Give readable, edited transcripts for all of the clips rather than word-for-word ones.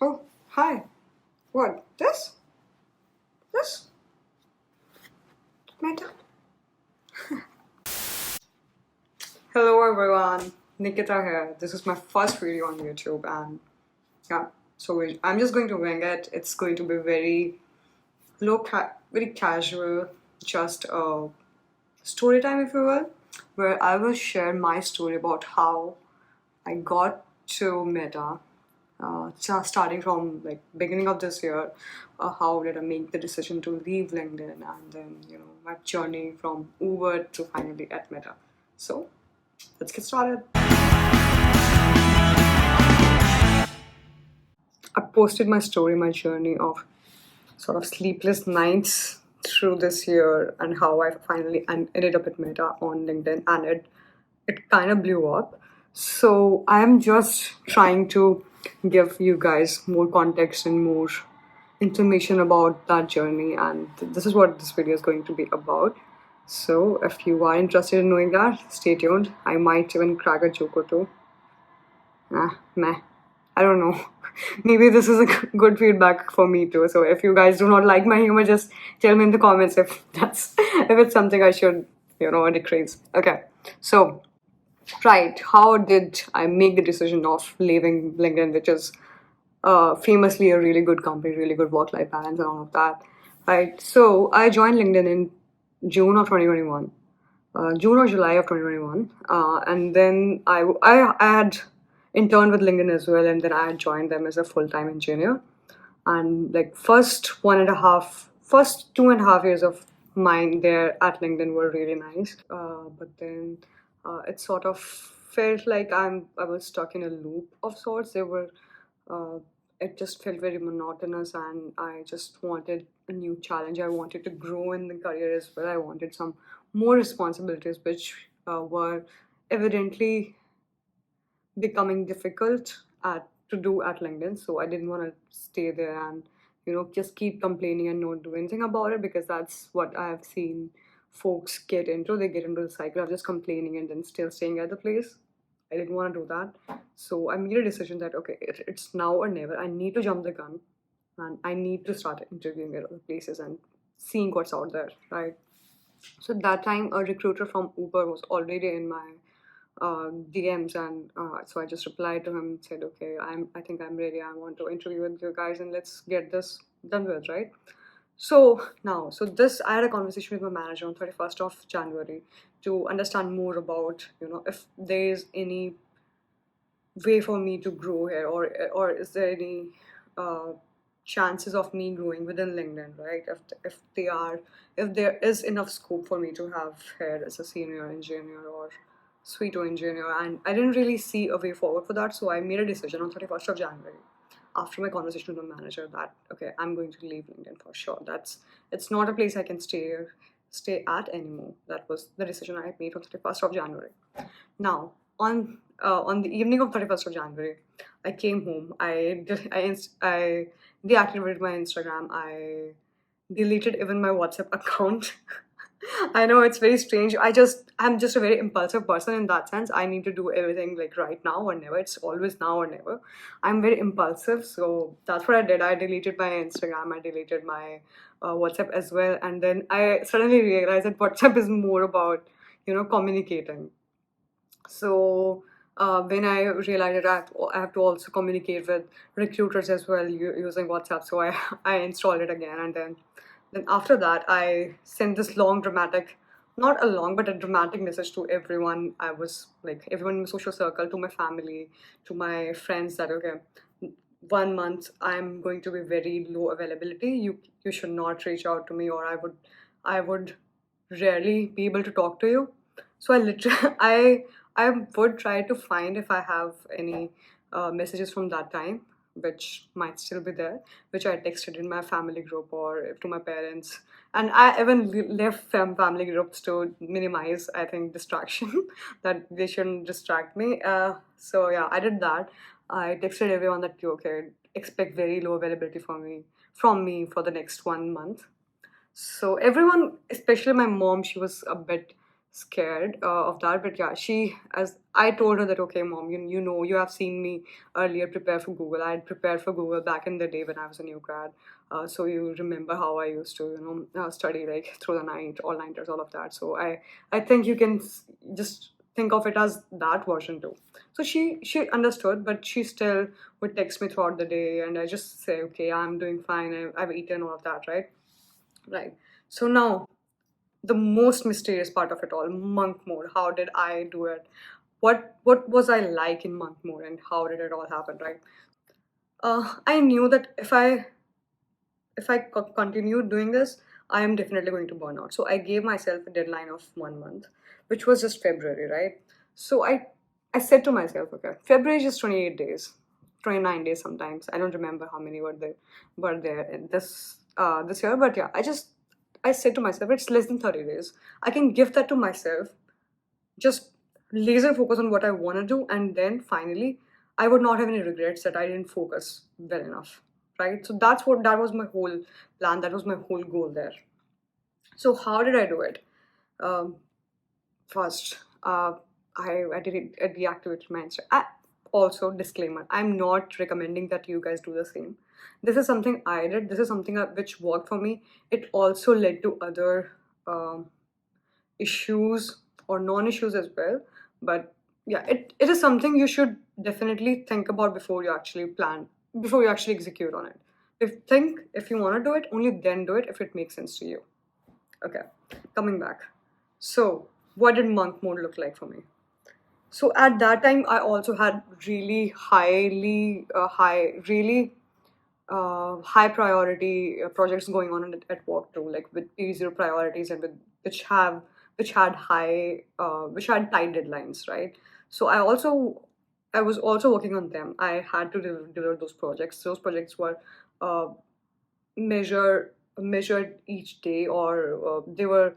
Oh, hi. What? This? This? Meta? Hello everyone. Nikita here. This is my first video on YouTube and yeah, I'm just going to wing it. It's going to be very casual, just a story time if you will, where I will share my story about how I got to Meta, just starting from like beginning of this year. How did I make the decision to leave LinkedIn, and then my journey from Uber to finally at Meta. So let's get started. I posted my story, my journey of sort of sleepless nights through this year and how I finally ended up at Meta on LinkedIn, and it kind of blew up. So I'm just trying to give you guys more context and more information about that journey, and this is what this video is going to be about. So if you are interested in knowing that, stay tuned. I might even crack a joke or two. Meh. I don't know. Maybe this is a good feedback for me too. So if you guys do not like my humor, just tell me in the comments if it's something I should decrease. Okay. So right, how did I make the decision of leaving LinkedIn, which is famously a really good company, really good work-life balance, and all of that. Right. So I joined LinkedIn in June of 2021, June or July of 2021, and then I had interned with LinkedIn as well, and then I had joined them as a full-time engineer. And like first 2.5 years of mine there at LinkedIn were really nice. But then it sort of felt like I was stuck in a loop of sorts. Uh, it just felt very monotonous, and I just wanted a new challenge. I wanted to grow in the career as well. I wanted some more responsibilities, which were evidently becoming difficult to do at LinkedIn. So I didn't want to stay there and just keep complaining and not do anything about it, because that's what I have seen folks get into. They get into the cycle of just complaining and then still staying at the place. I didn't want to do that. So I made a decision that okay, it's now or never. I need to jump the gun and I need to start interviewing at other places and seeing what's out there, right? So at that time, a recruiter from Uber was already in my DMs, and so I just replied to him and said, "Okay, I think I'm ready. I want to interview with you guys, and let's get this done with, right?" So I had a conversation with my manager on 31st of January to understand more about if there is any way for me to grow here, or is there any uh, chances of me growing within LinkedIn, right? If there is enough scope for me to have here as a senior engineer or suite engineer, and I didn't really see a way forward for that, so I made a decision on 31st of January after my conversation with my manager that okay, I'm going to leave LinkedIn for sure. It's not a place I can stay at anymore. That was the decision I made on 31st of January. Now, on the evening of 31st of January, I came home. I deactivated my Instagram. I deleted even my WhatsApp account. I know it's very strange. I'm just a very impulsive person in that sense. I need to do everything like right now or never. It's always now or never. I'm very impulsive, so that's what I did. I deleted my Instagram. I deleted my WhatsApp as well, and then I suddenly realized that WhatsApp is more about communicating. So when I realized that I have to also communicate with recruiters as well using WhatsApp, so I I installed it again, and then after that I sent this long dramatic, not a long but a dramatic message to everyone. I was like everyone in my social circle, to my family, to my friends that okay, 1 month I'm going to be very low availability. You should not reach out to me, or I would rarely be able to talk to you. So I literally I would try to find if I have any messages from that time, which might still be there, which I texted in my family group or to my parents. And I even left family groups to minimize, I think, distraction that they shouldn't distract me. So yeah, I did that. I texted everyone that okay, expect very low availability from me for the next 1 month. So everyone, especially my mom, she was a bit scared of that. But yeah, as I told her that, okay, mom, you have seen me earlier prepare for Google. I had prepared for Google back in the day when I was a new grad. So you remember how I used to, study like through the night, all nighters, all of that. So I think you can just think of it as that version too. So she understood, but she still would text me throughout the day, and I just say, okay, I'm doing fine. I've eaten all of that, right? Right. So now the most mysterious part of it all, monk mode. How did I do it? What was I like in monk mode, and how did it all happen, right? I knew that if I continue doing this, I am definitely going to burn out. So I gave myself a deadline of 1 month, which was just February, right? So I said to myself, okay, February is just 28 days, 29 days sometimes. I don't remember how many were there in this year, but yeah, I said to myself, it's less than 30 days. I can give that to myself, just laser focus on what I want to do, and then finally, I would not have any regrets that I didn't focus well enough, right? So that was my whole plan. That was my whole goal there. So how did I do it? Um, First, I deactivated my Instagram. Also, disclaimer: I'm not recommending that you guys do the same. This is something I did. This is something which worked for me. It also led to other issues or non-issues as well. But yeah, it is something you should definitely think about before you actually execute on it. If you want to do it, only then do it if it makes sense to you. Okay, coming back. So what did monk mode look like for me? So at that time, I also had really high priority projects going on at work too, like with easier priorities and with which had tight deadlines, right? So I was also working on them. I had to deliver those projects. Those projects were uh, measured each day, or they were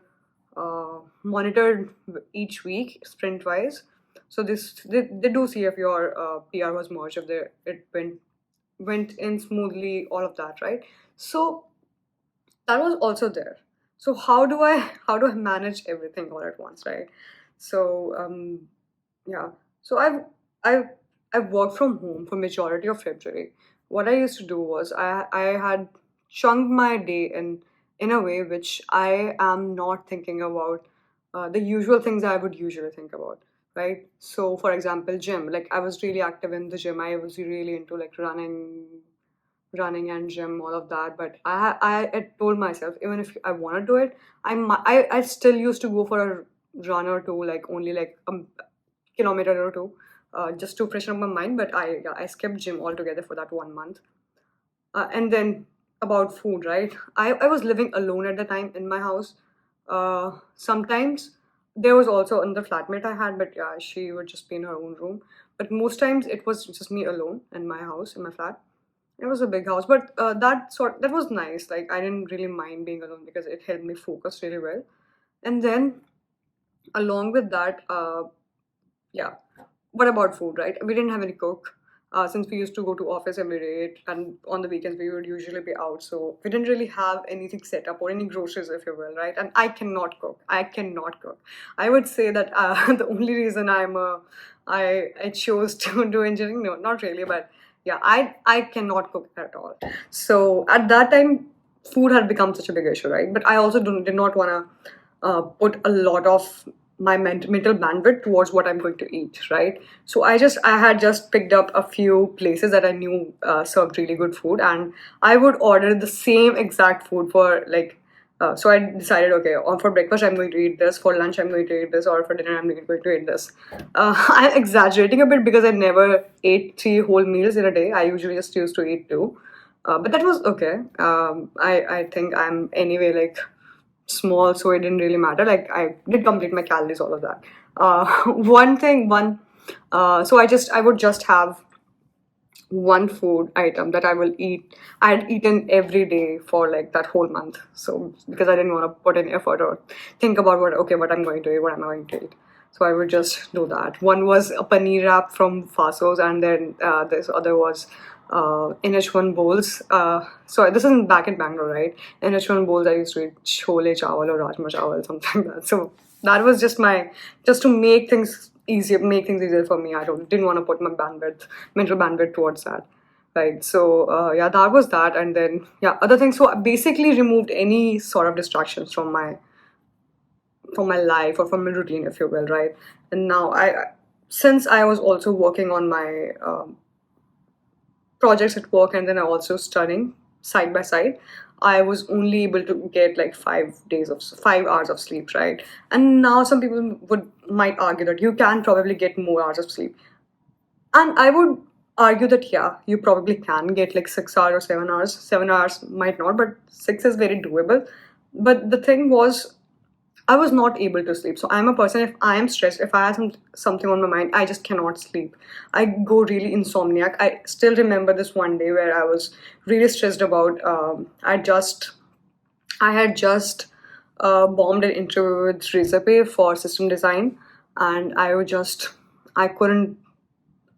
monitored each week, sprint wise. So they do see if your PR was merged, if it went in smoothly, all of that, right? So that was also there. So how do I manage everything all at once, right? So yeah. So I've I've worked from home for majority of February. What I used to do was I had chunked my day in a way which I am not thinking about the usual things I would usually think about, right? So for example, gym. Like I was really active in the gym. I was really into like running and gym, all of that. But I told myself, even if I want to do it, I still used to go for a run or two, like only like a kilometer or two, just to freshen up my mind. But I skipped gym altogether for that 1 month. And then about food, right? I was living alone at the time in my house. Sometimes there was also another flatmate I had, but yeah, she would just be in her own room. But most times it was just me alone in my house, in my flat. It was a big house, but that was nice. Like I didn't really mind being alone because it helped me focus really well. And then along with that, yeah. What about food, right? We didn't have any cook. Since we used to go to office every day, and on the weekends we would usually be out, so we didn't really have anything set up or any groceries, if you will, right? And I cannot cook. I cannot cook. I would say that the only reason I chose to do engineering, no, not really, but yeah, I cannot cook at all. So at that time, food had become such a big issue, right? But I also did not want to put a lot of my mental bandwidth towards what I'm going to eat, right? So I had just picked up a few places that I knew served really good food, and I would order the same exact food for like. So I decided, okay, for breakfast I'm going to eat this, for lunch I'm going to eat this, or for dinner I'm going to eat this. I'm exaggerating a bit because I never ate 3 whole meals in a day. I usually just used to eat two, but that was okay. I think I'm anyway like small, so it didn't really matter. Like I did complete my calories, all of that. One thing, one. So I would just have one food item that I will eat. I had eaten every day for like that whole month. So because I didn't want to put any effort or think about what I'm going to eat, what am I going to eat. So I would just do that. One was a paneer wrap from Fasos, and then this other was NH1 bowls. So this isn't back in Bangalore, right? NH1 bowls I used to eat chole chawal or rajma chawal, something like that. So that was just to make things easier for me. I didn't want to put my mental bandwidth towards that. Right. So yeah, that was that. And then yeah, other things. So I basically removed any sort of distractions from my life or from my routine, if you will, right? And now since I was also working on my projects at work and then I also studying side by side, I was only able to get like 5 hours of sleep, right? And now some people might argue that you can probably get more hours of sleep. And I would argue that yeah, you probably can get like 6 hours or 7 hours. 7 hours might not, but six is very doable. But the thing was, I was not able to sleep. So I'm a person, if I am stressed, if I have something on my mind, I just cannot sleep. I go really insomniac. I still remember this one day where I was really stressed about, I had just bombed an interview with Rezape for system design. And I couldn't,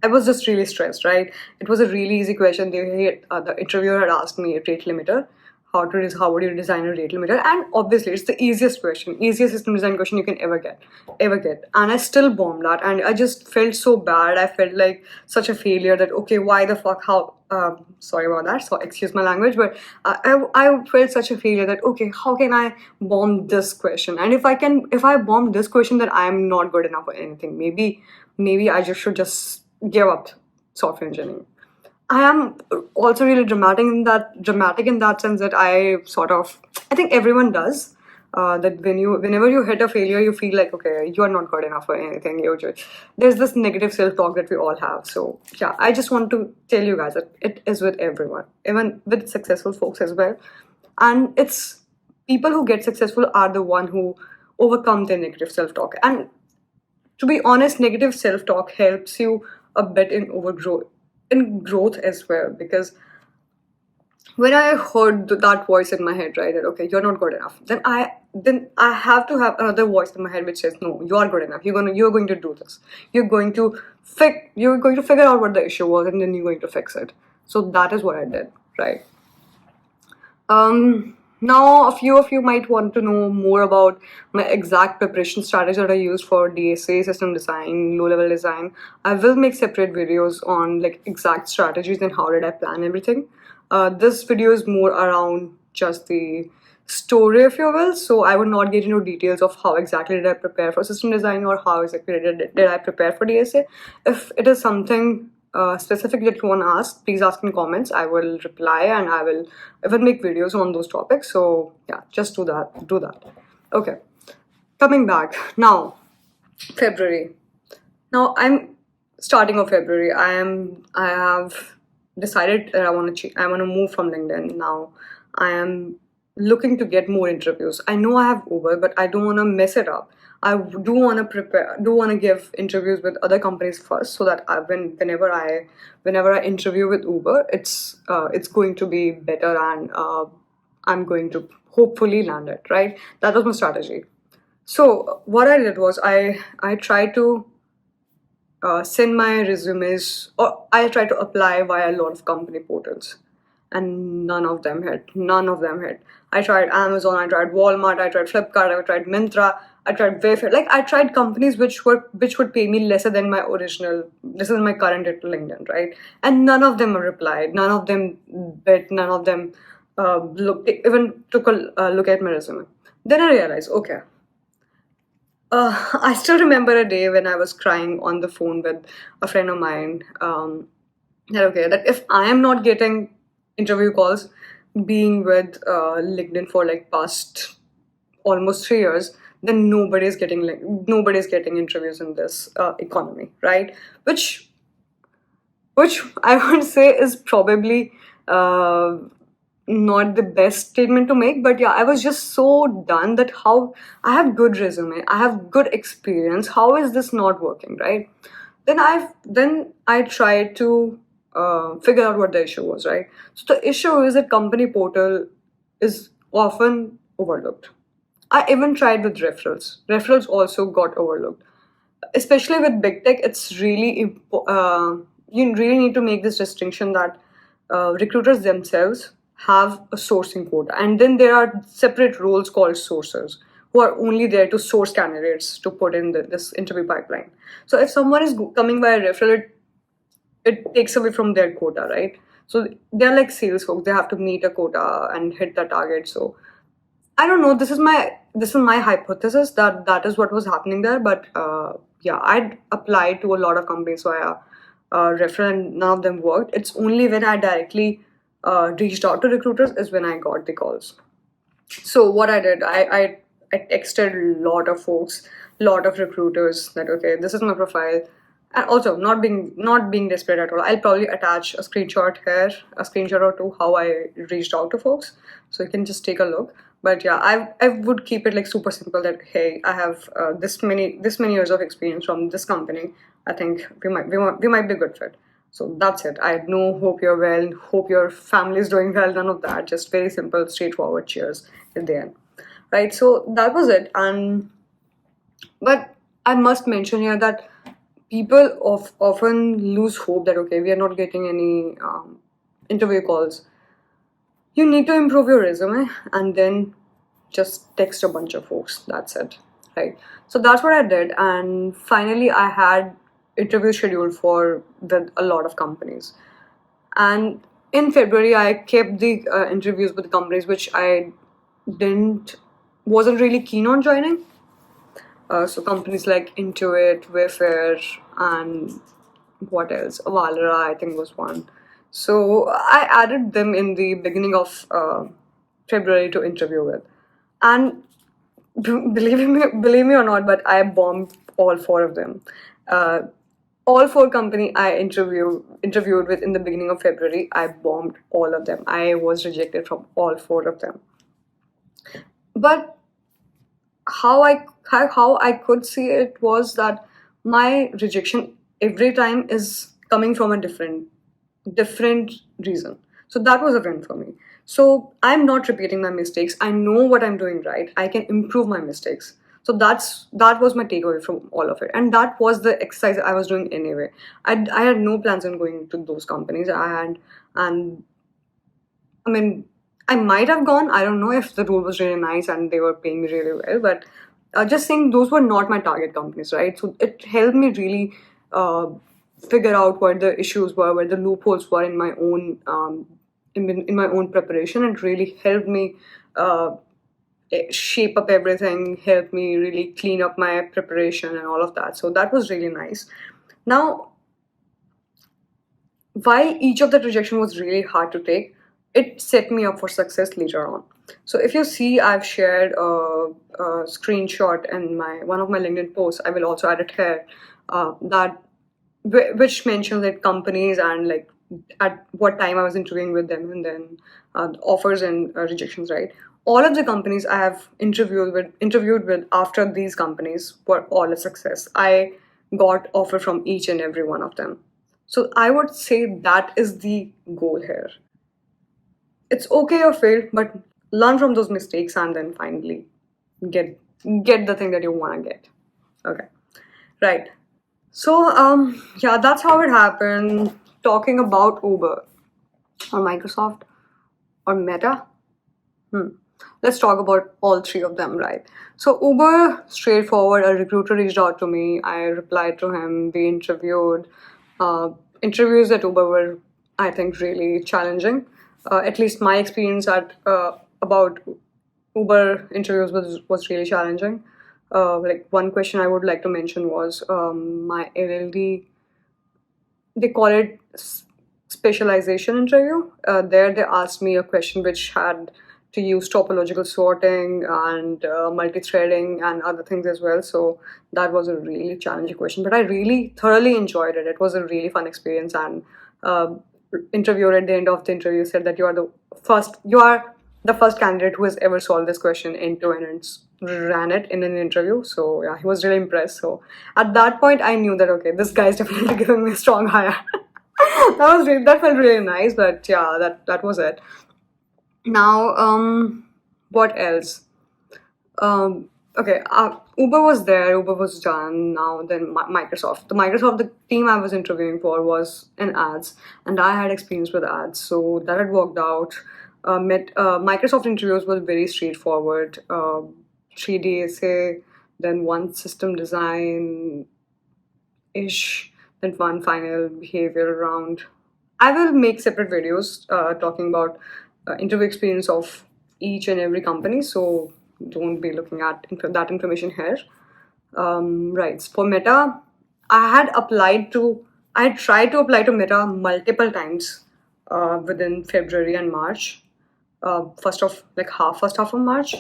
I was just really stressed, right? It was a really easy question. The interviewer had asked me a rate limiter, how would you design a rate limiter? And obviously, it's the easiest question, easiest system design question you can ever get. And I still bombed that, and I just felt so bad. I felt like such a failure. That okay, why the fuck? How? Sorry about that. So excuse my language, but I felt such a failure that okay, how can I bomb this question? And if I bomb this question, then I am not good enough for anything. Maybe I just should just give up software engineering. I am also really dramatic in that sense that I think everyone does. That whenever you hit a failure, you feel like okay, you are not good enough for anything. There's this negative self-talk that we all have. So yeah, I just want to tell you guys that it is with everyone, even with successful folks as well. And it's people who get successful are the one who overcome their negative self-talk. And to be honest, negative self-talk helps you a bit in growth as well, because when I heard that voice in my head, right, that okay, you're not good enough, then I have to have another voice in my head which says, no, you are good enough. You're going to do this. You're going to figure out what the issue was, and then you're going to fix it. So that is what I did, right? Now, a few of you might want to know more about my exact preparation strategy that I use for DSA, system design, low-level design. I will make separate videos on like exact strategies and how did I plan everything. This video is more around just the story, if you will. So I would not get into details of how exactly did I prepare for system design or how exactly did I prepare for DSA. If it is something specific that you want to ask, please ask in comments. I will reply and I will make videos on those topics. So yeah, just do that. Okay, coming back now, February. Now I'm starting of February. I have decided that I want to move from LinkedIn. Now I am looking to get more interviews. I know I have Uber, but I don't want to mess it up. I do want to give interviews with other companies first, so that whenever I interview with Uber, it's going to be better, and I'm going to hopefully land it, right? That was my strategy. So what I did was I tried to send my resumes, or I tried to apply via a lot of company portals, and none of them hit. I tried Amazon, I tried Walmart, I tried Flipkart, I tried Myntra, I tried Wayfair. Like I tried companies which would pay me lesser than my original. This is my current at LinkedIn, right? And none of them replied. None of them bid. None of them took a look at my resume. Then I realized, okay. I still remember a day when I was crying on the phone with a friend of mine. That if I am not getting interview calls, being with LinkedIn for like past almost 3 years, then nobody's getting interviews in this economy, right? Which I would say is probably not the best statement to make, but yeah, I was just so done that how I have good resume, I have good experience. How is this not working, right? Then I tried to figure out what the issue was, right? So the issue is that company portal is often overlooked. I even tried with referrals. Referrals also got overlooked, especially with big tech. It's really you really need to make this distinction that recruiters themselves have a sourcing quota, and then there are separate roles called sourcers who are only there to source candidates to put in this interview pipeline. So if someone is coming by a referral, it takes away from their quota, right? So they're like sales folks. They have to meet a quota and hit the target. So I don't know. This is my hypothesis that that is what was happening there. But yeah, I'd applied to a lot of companies via referral, and none of them worked. It's only when I directly reached out to recruiters is when I got the calls. So what I did, I texted a lot of folks, lot of recruiters that okay, this is my profile. And also not being desperate at all. I'll probably attach a screenshot here, a screenshot or two how I reached out to folks, so you can just take a look. But yeah, I would keep it like super simple that hey, I have this many years of experience from this company. I think we might be a good fit. So that's it. I had no hope you're well, hope your family is doing well, none of that. Just very simple, straightforward cheers at the end. Right? So that was it. But I must mention here that people often lose hope that okay, we are not getting any interview calls. You need to improve your resume and then just text a bunch of folks. That's it, right? So that's what I did, and finally I had interview scheduled for with a lot of companies. And in February, I kept the interviews with the companies which I didn't wasn't really keen on joining. So companies like Intuit, Wayfair, and what else? Valera, I think was one. So I added them in the beginning of February to interview with, and believe me or not, but I bombed all four of them. Uh, all four company I interviewed with in the beginning of February, I bombed all of them. I was rejected from all four of them. But how I could see it was that my rejection every time is coming from a different reason. So that was a win for me. So I'm not repeating my mistakes. I know what I'm doing right. I can improve my mistakes. So that was my takeaway from all of it, and that was the exercise I was doing anyway. I had no plans on going to those companies. And I mean, I might have gone. I don't know if the role was really nice and they were paying me really well, but just saying those were not my target companies, right? So it helped me really uh, figure out what the issues were, where the loopholes were in my own in my own preparation, and really helped me uh, shape up everything, helped me really clean up my preparation and all of that. So that was really nice. Now, while each of the rejection was really hard to take, it set me up for success later on. So if you see, I've shared a screenshot in my one of my LinkedIn posts. I will also add it here. That which mentions like companies and like at what time I was interviewing with them, and then offers and rejections. Right, all of the companies I have interviewed with after these companies were all a success. I got offer from each and every one of them. So I would say that is the goal here. It's okay or fail, but learn from those mistakes and then finally get get the thing that you want to get. Okay, right. So yeah, that's how it happened. Talking about Uber or Microsoft or Meta. Hmm. Let's talk about all three of them, right? So Uber, straightforward. A recruiter reached out to me. I replied to him. We interviewed. Uh, Interviews at Uber were, I think, really challenging. At least my experience at about Uber interviews was really challenging. Like one question I would like to mention was my LLD, they call it specialization interview. There they asked me a question which had to use topological sorting and multi-threading and other things as well. So that was a really challenging question, but I really thoroughly enjoyed it. It was a really fun experience, and uh, interviewer at the end of the interview said that you are the first candidate who has ever solved this question end to end and ran it in an interview. So yeah, he was really impressed. So at that point, I knew that okay, this guy's definitely giving me a strong hire. That felt really nice. But yeah, that was it. Now, what else? Okay, Uber was there. Uber was done. Now then, Microsoft. The team I was interviewing for was in ads, and I had experience with ads, so that had worked out. Microsoft interviews were very straightforward. 3D essay, then one system design ish, then one final behavior round. I will make separate videos talking about interview experience of each and every company, so don't be looking at that information here. Right. For Meta, I had tried to apply to Meta multiple times within February and March. First half of March.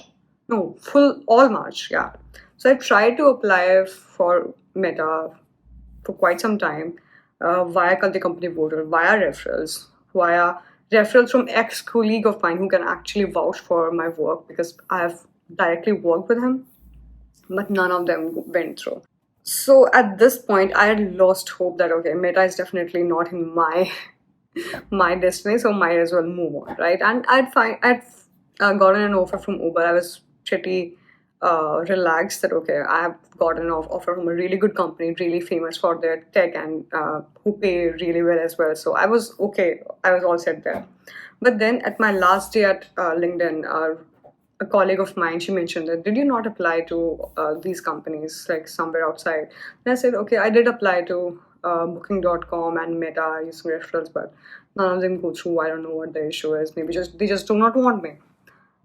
No, full all March. Yeah. So I tried to apply for Meta for quite some time via the company portal, via referrals from ex-colleague of mine who can actually vouch for my work because I have directly worked with him, but none of them went through. So at this point, I had lost hope that okay, Meta is definitely not in my my destiny, so might as well move on, right? And I'd gotten an offer from Uber. I was pretty relaxed that okay, I have gotten an offer from a really good company, really famous for their tech and who pay really well as well. So I was okay. I was all set there. But then at my last day at LinkedIn, a colleague of mine, she mentioned that did you not apply to these companies like somewhere outside? And I said, okay, I did apply to booking.com and Meta using referrals, but none of them go through. I don't know what the issue is. Maybe just they just do not want me.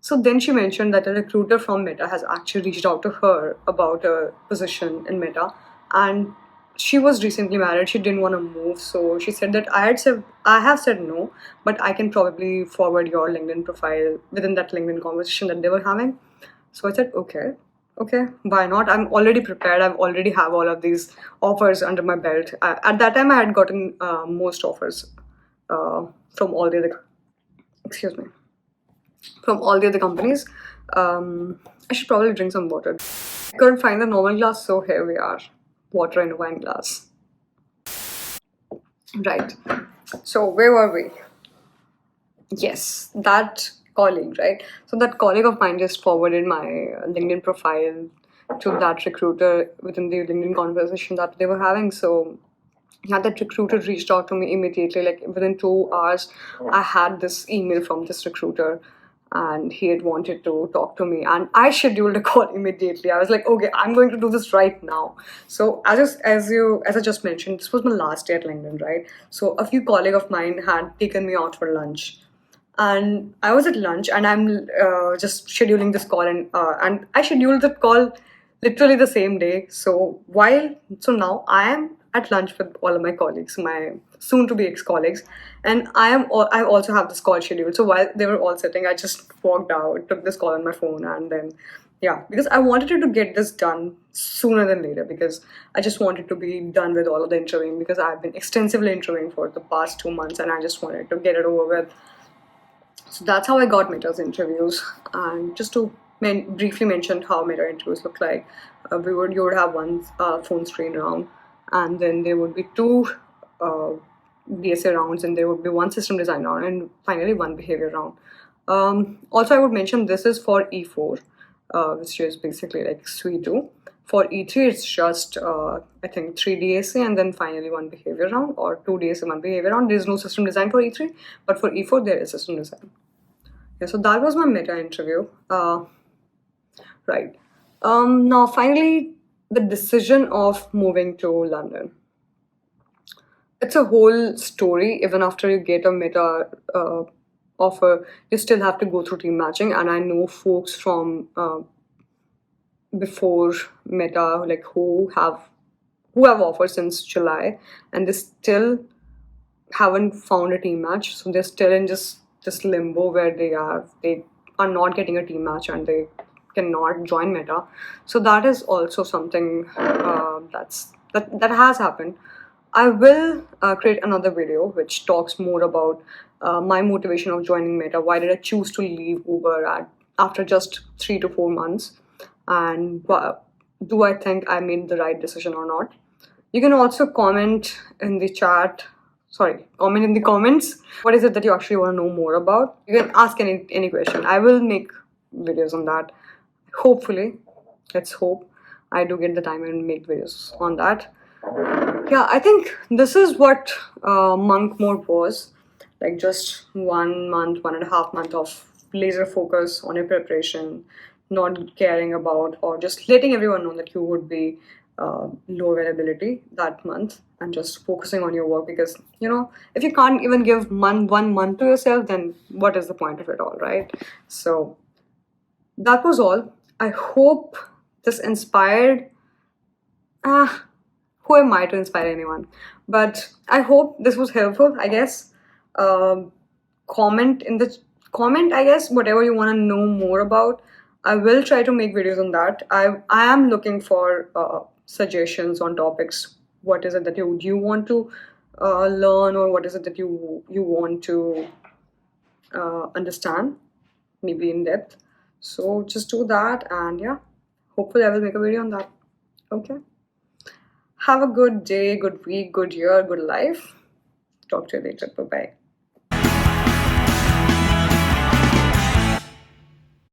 So then she mentioned that a recruiter from Meta has actually reached out to her about a position in Meta, and she was recently married. She didn't want to move, so she said that I have said no, but I can probably forward your LinkedIn profile within that LinkedIn conversation that they were having. So I said okay, why not? I'm already prepared. I've already have all of these offers under my belt. At that time, I had gotten most offers from all the other excuse me from all the other companies. I should probably drink some water. I couldn't find the normal glass, so here we are. Water in a wine glass. Right. So where were we? Yes, that colleague, right? So that colleague of mine just forwarded my LinkedIn profile to that recruiter within the LinkedIn conversation that they were having. So yeah, that recruiter reached out to me immediately. Like within 2 hours, I had this email from this recruiter, and he had wanted to talk to me, and I scheduled a call immediately. I was like, okay, I'm going to do this right now. So as I just mentioned, this was my last day at LinkedIn, right? So a few colleagues of mine had taken me out for lunch, and I was at lunch, and I'm just scheduling this call, and I scheduled the call literally the same day. So now I am at lunch with all of my colleagues, my soon-to-be ex-colleagues, and I also have this call scheduled. So while they were all sitting, I just walked out, took this call on my phone, and then yeah, because I wanted to get this done sooner than later because I just wanted to be done with all of the interviewing because I've been extensively interviewing for the past 2 months, and I just wanted to get it over with. So that's how I got Meta's interviews. And just to briefly mention how Meta interviews look like, you would have one phone screen round, and then there would be two BSA rounds, and there would be one system design round, and finally one behavior round. Also, I would mention this is for E4, which is basically like SUI 2. For E3, it's just, I think, 3 DSA and then finally one behavior round, or 2 DSA, one behavior round. There's no system design for E3, but for E4, there is system design. Yeah, so that was my Meta interview. Right. Now, finally, the decision of moving to London. It's a whole story. Even after you get a Meta offer, you still have to go through team matching. And I know folks from before Meta, like who have offered since July, and they still haven't found a team match. So they're still in just this limbo where they are not getting a team match and they cannot join Meta. So that is also something that has happened. I will create another video which talks more about my motivation of joining Meta. Why did I choose to leave Uber after just 3 to 4 months? And do I think I made the right decision or not? You can also comment in the comments. What is it that you actually want to know more about? You can ask any question. I will make videos on that. Hopefully, let's hope I do get the time and make videos on that. Yeah, I think this is what monk mode was. Like just 1 month, 1.5 months of laser focus on your preparation, not caring about, or just letting everyone know that you would be low availability that month, and just focusing on your work. Because if you can't even give 1 month to yourself, then what is the point of it all, right? So that was all. I hope this inspired. Ah, who am I to inspire anyone? But I hope this was helpful, I guess. Um, comment in the comment, I guess, whatever you want to know more about. I will try to make videos on that. I am looking for suggestions on topics. What is it that you want to learn, or what is it that you want to understand, maybe in depth. So just do that, and yeah, hopefully I will make a video on that. Okay. Have a good day, good week, good year, good life. Talk to you later. Bye bye.